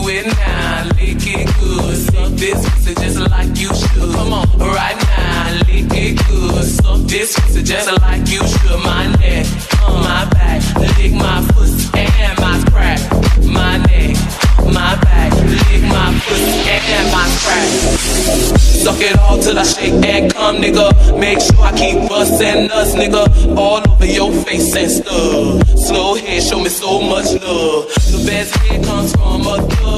it now, lick it good. Suck this pussy just like you should. Come on, right now, lick it good. Suck this pussy just like you should. My neck, my back, lick my pussy and my crack. My neck, my back, lick my pussy and my crack. Suck it all till I shake and come, nigga. Make sure I keep bustin' nuts, nigga. All over your face and stuff. Slow head, show me so much love. The best head comes from a thug.